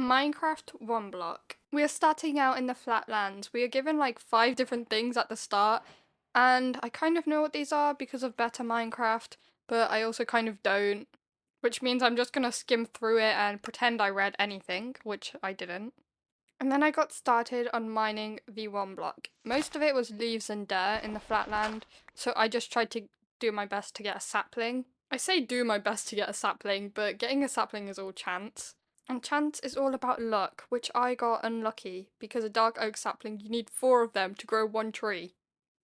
Minecraft 1 block. We are starting out in the flatlands. We are given like 5 different things at the start, and I kind of know what these are because of better Minecraft, but I also kind of don't, which means I'm just gonna skim through it and pretend I read anything, which I didn't. And then I got started on mining the 1 block. Most of it was leaves and dirt in the flatland, so I just tried to do my best to get a sapling. I say do my best to get a sapling, but getting a sapling is all chance. And chance is all about luck, which I got unlucky, because a dark oak sapling you need 4 of them to grow 1 tree.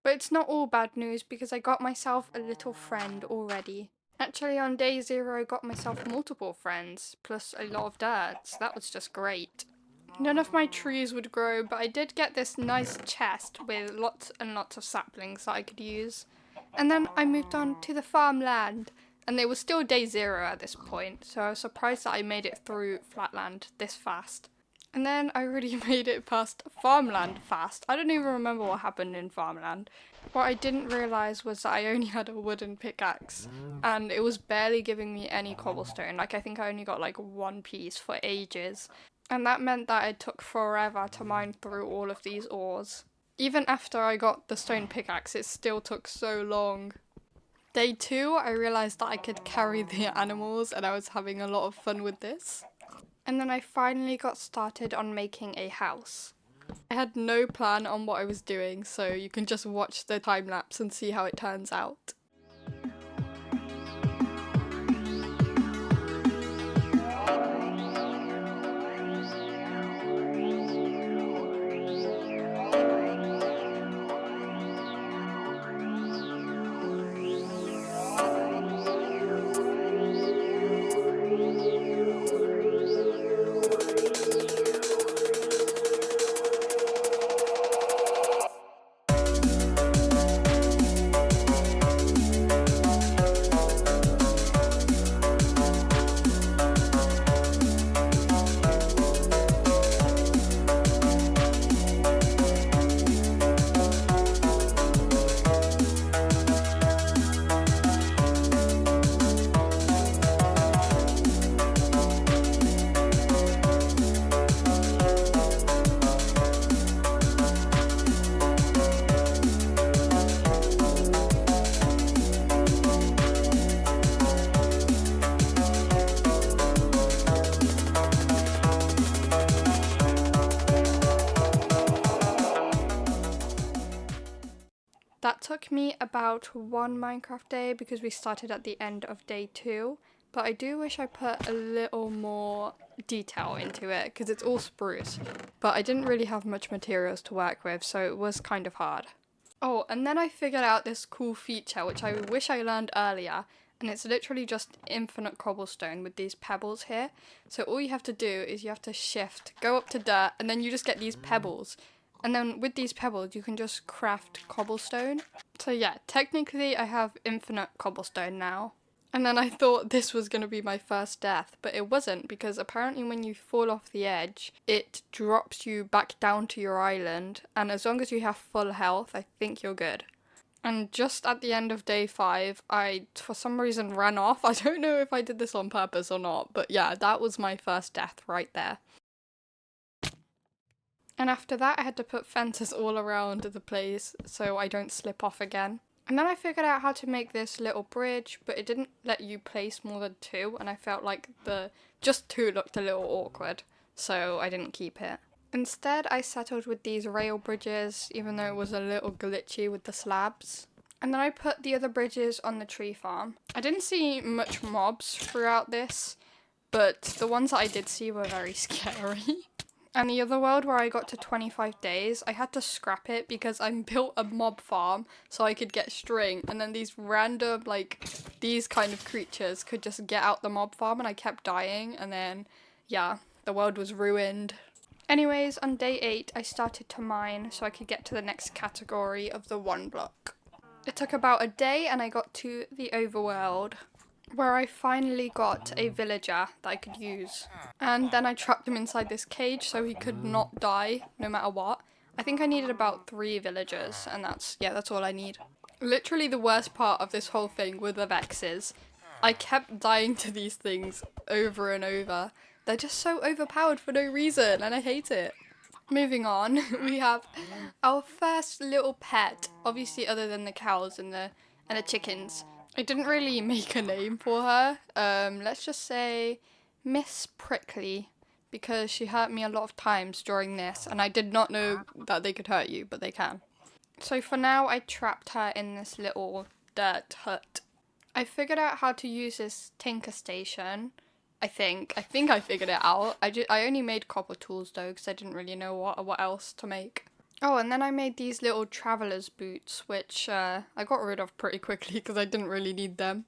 But it's not all bad news because I got myself a little friend already. Actually on day 0 I got myself multiple friends, plus a lot of dirt, so that was just great. None of my trees would grow, but I did get this nice chest with lots and lots of saplings that I could use. And then I moved on to the farmland, and it was still day 0 at this point, so I was surprised that I made it through flatland this fast. And then I really made it past farmland fast. I don't even remember what happened in farmland. What I didn't realise was that I only had a wooden pickaxe, and it was barely giving me any cobblestone. Like, I think I only got like 1 piece for ages. And that meant that it took forever to mine through all of these ores. Even after I got the stone pickaxe, it still took so long. Day 2, I realised that I could carry the animals, and I was having a lot of fun with this. And then I finally got started on making a house. I had no plan on what I was doing, so you can just watch the time lapse and see how it turns out. That took me about 1 Minecraft day because we started at the end of day 2, but I do wish I put a little more detail into it because it's all spruce, but I didn't really have much materials to work with, so it was kind of hard. Oh, and then I figured out this cool feature which I wish I learned earlier, and it's literally just infinite cobblestone with these pebbles here. So all you have to do is you have to shift, go up to dirt, and then you just get these pebbles. And then with these pebbles, you can just craft cobblestone. So yeah, technically I have infinite cobblestone now. And then I thought this was going to be my first death, but it wasn't, because apparently when you fall off the edge, it drops you back down to your island, and as long as you have full health, I think you're good. And just at the end of day 5, I, for some reason, ran off. I don't know if I did this on purpose or not, but yeah, that was my first death right there. And after that, I had to put fences all around the place so I don't slip off again. And then I figured out how to make this little bridge, but it didn't let you place more than 2, and I felt like just 2 looked a little awkward, so I didn't keep it. Instead, I settled with these rail bridges, even though it was a little glitchy with the slabs. And then I put the other bridges on the tree farm. I didn't see much mobs throughout this, but the ones that I did see were very scary. And the other world where I got to 25 days, I had to scrap it because I built a mob farm so I could get string, and then these random, these kind of creatures could just get out the mob farm, and I kept dying, and then, yeah, the world was ruined. Anyways, on day 8, I started to mine so I could get to the next category of the 1 block. It took about a day and I got to the overworld, where I finally got a villager that I could use. And then I trapped him inside this cage so he could not die no matter what. I think I needed about 3 villagers, and that's all I need. Literally the worst part of this whole thing were the vexes. I kept dying to these things over and over. They're just so overpowered for no reason, and I hate it. Moving on, we have our first little pet, obviously other than the cows and the chickens. I didn't really make a name for her. Let's just say Miss Prickly, because she hurt me a lot of times during this, and I did not know that they could hurt you, but they can. So for now, I trapped her in this little dirt hut. I figured out how to use this tinker station. I think I figured it out. I only made copper tools though, because I didn't really know what else to make. Oh, and then I made these little traveler's boots, which I got rid of pretty quickly because I didn't really need them.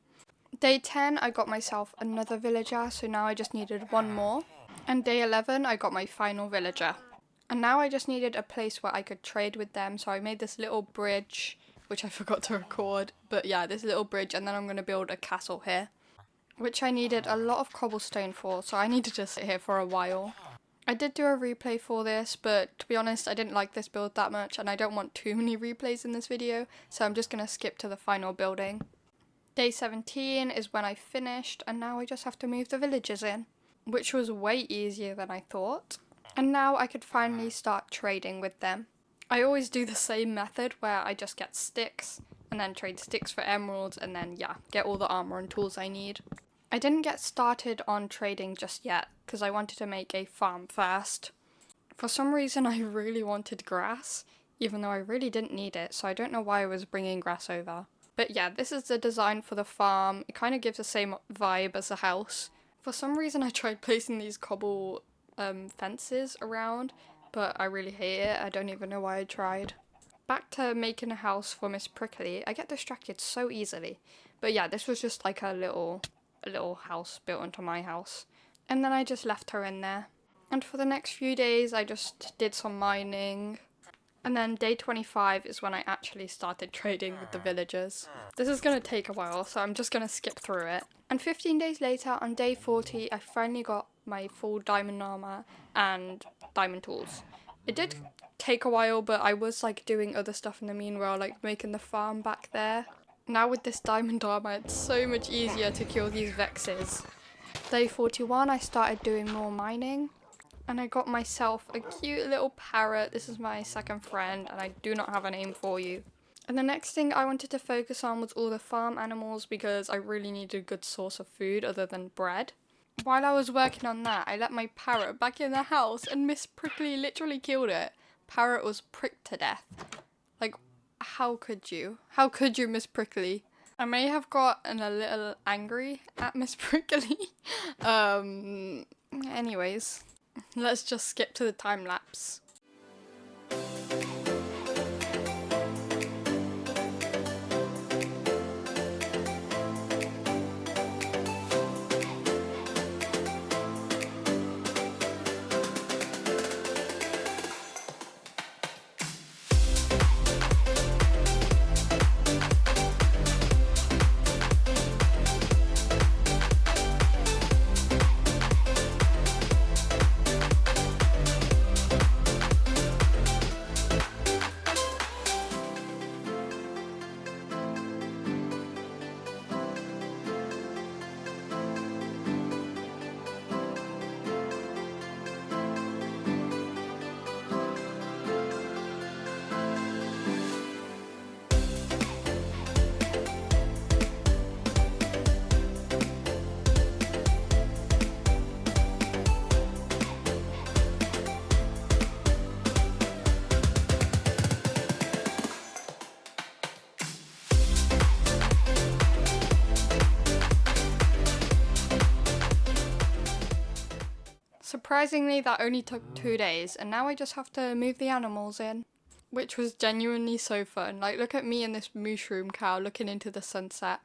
Day 10, I got myself another villager, so now I just needed one more. And day 11, I got my final villager. And now I just needed a place where I could trade with them, so I made this little bridge, which I forgot to record. But yeah, this little bridge, and then I'm going to build a castle here, which I needed a lot of cobblestone for, so I needed to sit here for a while. I did do a replay for this, but to be honest, I didn't like this build that much, and I don't want too many replays in this video, so I'm just going to skip to the final building. Day 17 is when I finished, and now I just have to move the villagers in, which was way easier than I thought. And now I could finally start trading with them. I always do the same method where I just get sticks, and then trade sticks for emeralds, and then yeah, get all the armor and tools I need. I didn't get started on trading just yet, because I wanted to make a farm first. For some reason I really wanted grass, even though I really didn't need it, so I don't know why I was bringing grass over. But yeah, this is the design for the farm. It kind of gives the same vibe as the house. For some reason I tried placing these cobble fences around, but I really hate it. I don't even know why I tried. Back to making a house for Miss Prickly. I get distracted so easily. But yeah, this was just like a little house built onto my house. And then I just left her in there. And for the next few days I just did some mining. And then day 25 is when I actually started trading with the villagers. This is going to take a while, so I'm just going to skip through it. And 15 days later, on day 40, I finally got my full diamond armor and diamond tools. It did take a while, but I was like doing other stuff in the meanwhile, like making the farm back there. Now with this diamond armor, it's so much easier to kill these vexes. Day 41, I started doing more mining. And I got myself a cute little parrot. This is my second friend, and I do not have a name for you. And the next thing I wanted to focus on was all the farm animals, because I really needed a good source of food other than bread. While I was working on that, I let my parrot back in the house, and Miss Prickly literally killed it. Parrot was pricked to death. Like, how could you? How could you, Miss Prickly? I may have gotten a little angry at Miss Prickly. Anyways, let's just skip to the time lapse. Surprisingly, that only took 2 days, and now I just have to move the animals in, which was genuinely so fun. Like, look at me and this mushroom cow looking into the sunset.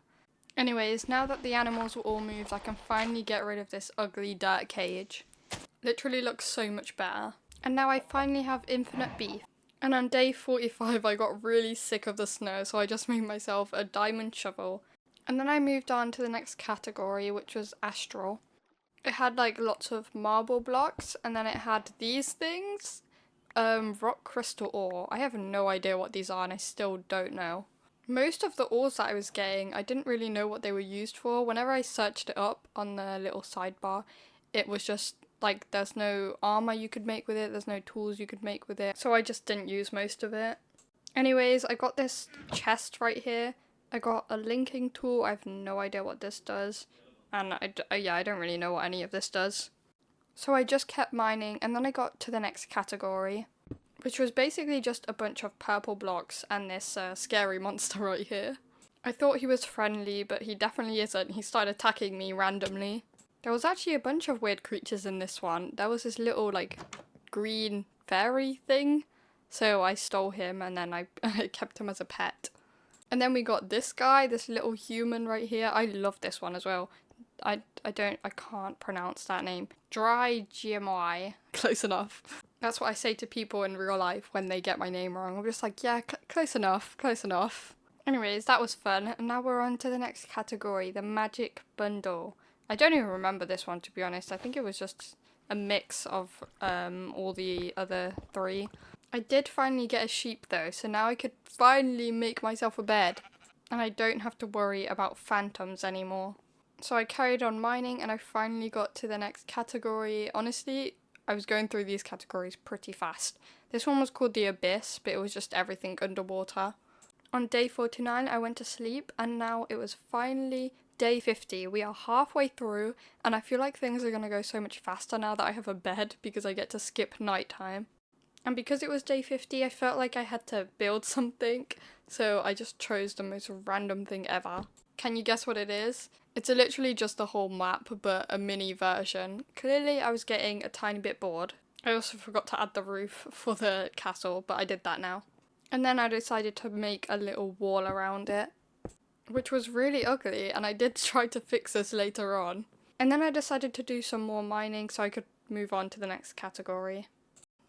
Anyways, now that the animals were all moved, I can finally get rid of this ugly dirt cage. Literally looks so much better. And now I finally have infinite beef. And on day 45, I got really sick of the snow, so I just made myself a diamond shovel. And then I moved on to the next category, which was astral. It had like lots of marble blocks, and then it had these things. Rock crystal ore. I have no idea what these are, and I still don't know. Most of the ores that I was getting, I didn't really know what they were used for. Whenever I searched it up on the little sidebar, it was just like there's no armor you could make with it, there's no tools you could make with it, so I just didn't use most of it. Anyways, I got this chest right here. I got a linking tool. I have no idea what this does, and I don't really know what any of this does. So I just kept mining, and then I got to the next category, which was basically just a bunch of purple blocks and this scary monster right here. I thought he was friendly, but he definitely isn't. He started attacking me randomly. There was actually a bunch of weird creatures in this one. There was this little, like, green fairy thing. So I stole him, and then I kept him as a pet. And then we got this guy, this little human right here. I love this one as well. I can't pronounce that name. Dry GMI. Close enough. That's what I say to people in real life when they get my name wrong. I'm just like, yeah, close enough, close enough. Anyways, that was fun, and now we're on to the next category, the magic bundle. I don't even remember this one, to be honest. I think it was just a mix of all the other three. I did finally get a sheep though, so now I could finally make myself a bed, and I don't have to worry about phantoms anymore. So I carried on mining, and I finally got to the next category. Honestly, I was going through these categories pretty fast. This one was called the Abyss, but it was just everything underwater. On day 49, I went to sleep, and now it was finally day 50. We are halfway through, and I feel like things are going to go so much faster now that I have a bed, because I get to skip nighttime. And because it was day 50, I felt like I had to build something, so I just chose the most random thing ever. Can you guess what it is? It's literally just a whole map, but a mini version. Clearly, I was getting a tiny bit bored. I also forgot to add the roof for the castle, but I did that now. And then I decided to make a little wall around it, which was really ugly, and I did try to fix this later on. And then I decided to do some more mining so I could move on to the next category,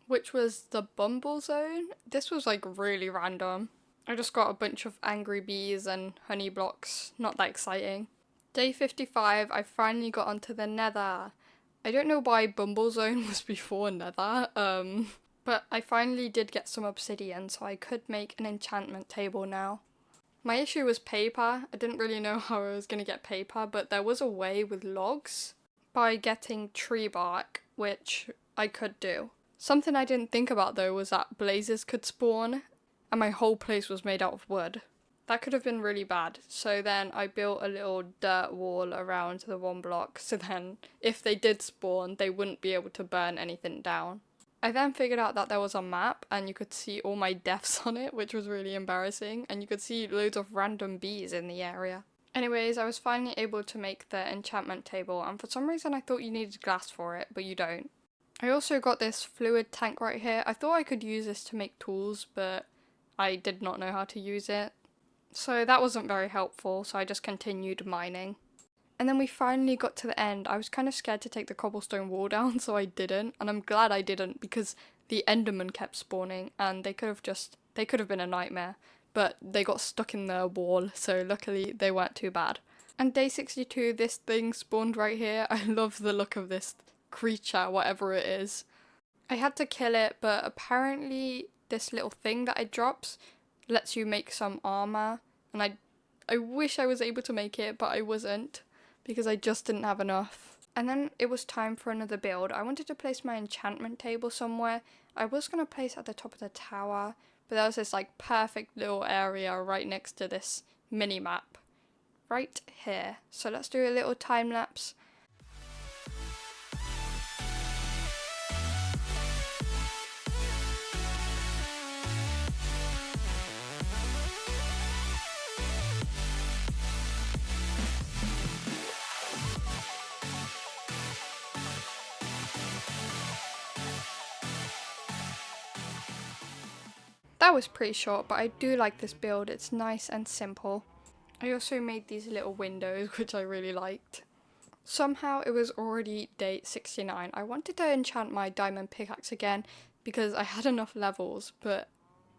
which was the Bumble Zone. This was like really random. I just got a bunch of angry bees and honey blocks. Not that exciting. Day 55, I finally got onto the Nether. I don't know why Bumble Zone was before Nether, but I finally did get some obsidian, so I could make an enchantment table now. My issue was paper. I didn't really know how I was going to get paper, but there was a way with logs by getting tree bark, which I could do. Something I didn't think about though was that blazes could spawn, and my whole place was made out of wood. That could have been really bad, so then I built a little dirt wall around the one block, so then if they did spawn, they wouldn't be able to burn anything down. I then figured out that there was a map, and you could see all my deaths on it, which was really embarrassing, and you could see loads of random bees in the area. Anyways, I was finally able to make the enchantment table, and for some reason I thought you needed glass for it, but you don't. I also got this fluid tank right here. I thought I could use this to make tools, but I did not know how to use it. So that wasn't very helpful, so I just continued mining. And then we finally got to the end. I was kind of scared to take the cobblestone wall down, so I didn't. And I'm glad I didn't, because the Endermen kept spawning, and they could have been a nightmare. But they got stuck in the wall, so luckily they weren't too bad. And day 62, this thing spawned right here. I love the look of this creature, whatever it is. I had to kill it, but apparently this little thing that it drops lets you make some armor, and I wish I was able to make it, but I wasn't, because I just didn't have enough. And then it was time for another build. I wanted to place my enchantment table somewhere. I was going to place it at the top of the tower, but there was this like perfect little area right next to this mini map right here. So let's do a little time lapse. That was pretty short, but I do like this build. It's nice and simple. I also made these little windows, which I really liked. Somehow it was already day 69. I wanted to enchant my diamond pickaxe again because I had enough levels, but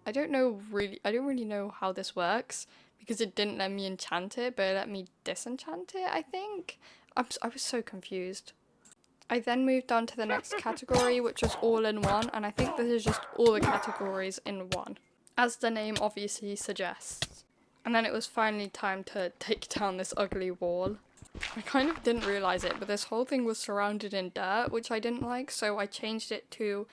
I don't really know how this works, because it didn't let me enchant it, but it let me disenchant it, I think. I was so confused. I then moved on to the next category, which was all in one, and I think this is just all the categories in one, as the name obviously suggests. And then it was finally time to take down this ugly wall. I kind of didn't realise it, but this whole thing was surrounded in dirt, which I didn't like, so I changed it to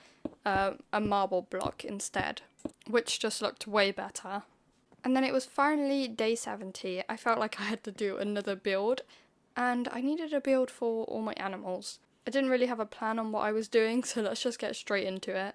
a marble block instead, which just looked way better. And then it was finally day 70. I felt like I had to do another build, and I needed a build for all my animals. I didn't really have a plan on what I was doing, so let's just get straight into it.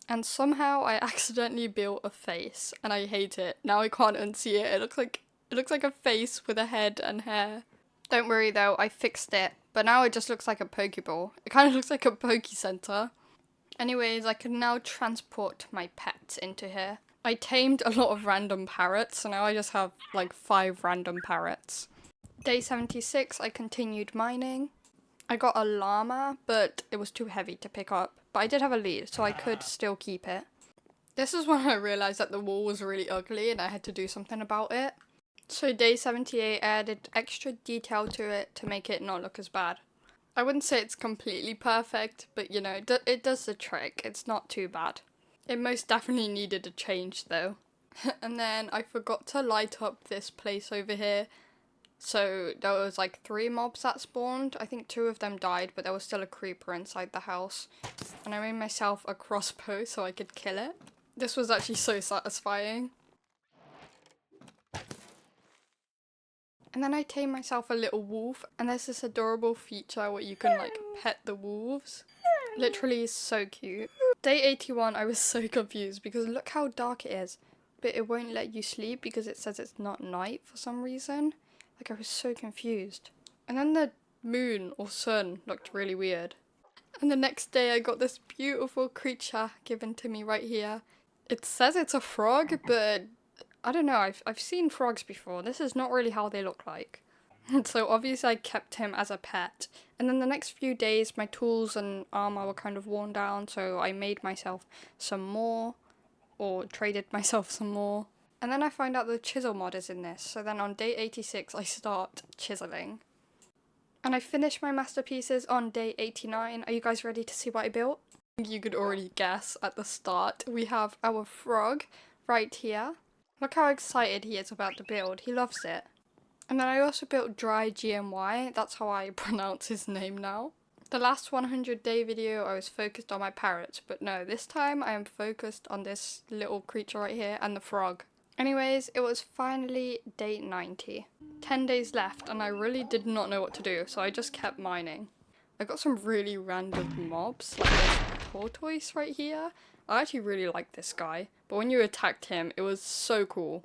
And somehow I accidentally built a face, and I hate it. Now I can't unsee it. It looks like a face with a head and hair. Don't worry though, I fixed it. But now it just looks like a Pokeball. It kind of looks like a Poke Center. Anyways, I can now transport my pets into here. I tamed a lot of random parrots, so now I just have like 5 random parrots. Day 76, I continued mining. I got a llama, but it was too heavy to pick up. But I did have a lead, so I could still keep it. This is when I realised that the wall was really ugly and I had to do something about it. So day 78, I added extra detail to it to make it not look as bad. I wouldn't say it's completely perfect, but you know, it does the trick. It's not too bad. It most definitely needed a change though. And then I forgot to light up this place over here. So there was like 3 mobs that spawned. I think 2 of them died, but there was still a creeper inside the house. And I made myself a crossbow so I could kill it. This was actually so satisfying. And then I tamed myself a little wolf, and there's this adorable feature where you can like pet the wolves. Literally so cute. Day 81, I was so confused because look how dark it is, but it won't let you sleep because it says it's not night for some reason. Like, I was so confused. And then the moon or sun looked really weird. And the next day I got this beautiful creature given to me right here. It says it's a frog, but I don't know, I've seen frogs before. This is not really how they look like. So obviously I kept him as a pet. And then the next few days my tools and armor were kind of worn down, so I made myself some more, or traded myself some more. And then I find out the chisel mod is in this, so then on day 86 I start chiseling. And I finished my masterpieces on day 89. Are you guys ready to see what I built? You could already guess at the start. We have our frog right here. Look how excited he is about the build. He loves it. And then I also built Dry GMY. That's how I pronounce his name now. The last 100 day video I was focused on my parrots, but no, this time I am focused on this little creature right here and the frog. Anyways, it was finally day 90. 10 days left and I really did not know what to do, so I just kept mining. I got some really random mobs, like this tortoise right here. I actually really like this guy, but when you attacked him, it was so cool.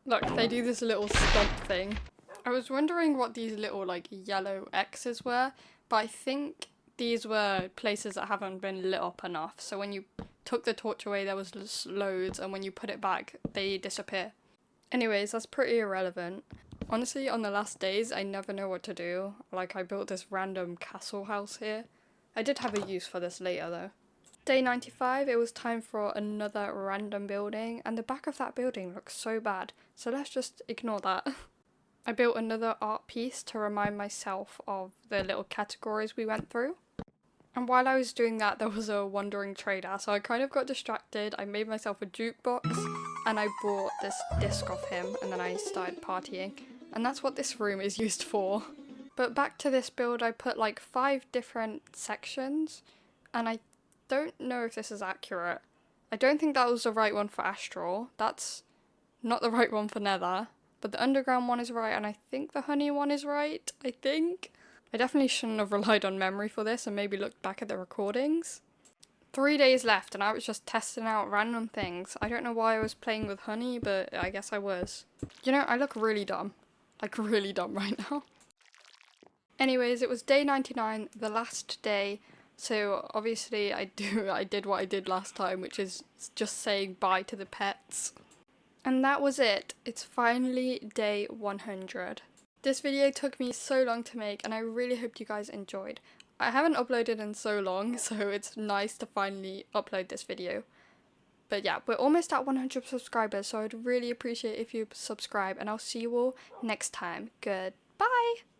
Look, they do this little stomp thing. I was wondering what these little like yellow X's were, but I think these were places that haven't been lit up enough, so when you took the torch away there was just loads, and when you put it back they disappear. Anyways, that's pretty irrelevant. Honestly, on the last days I never know what to do. Like, I built this random castle house here. I did have a use for this later though. Day 95, it was time for another random building, and the back of that building looks so bad, so let's just ignore that. I built another art piece to remind myself of the little categories we went through. And while I was doing that, there was a wandering trader, so I kind of got distracted. I made myself a jukebox, and I bought this disc off him, and then I started partying. And that's what this room is used for. But back to this build, I put like 5 different sections, and I don't know if this is accurate. I don't think that was the right one for Astral. That's not the right one for Nether. But the underground one is right, and I think the honey one is right. I think. I definitely shouldn't have relied on memory for this and maybe looked back at the recordings. 3 days left and I was just testing out random things. I don't know why I was playing with honey, but I guess I was. You know, I look really dumb. Like really dumb right now. Anyways, it was day 99, the last day. So obviously I did what I did last time, which is just saying bye to the pets. And that was it. It's finally day 100. This video took me so long to make and I really hope you guys enjoyed. I haven't uploaded in so long, so it's nice to finally upload this video. But yeah, we're almost at 100 subscribers, so I'd really appreciate if you subscribe, and I'll see you all next time. Goodbye!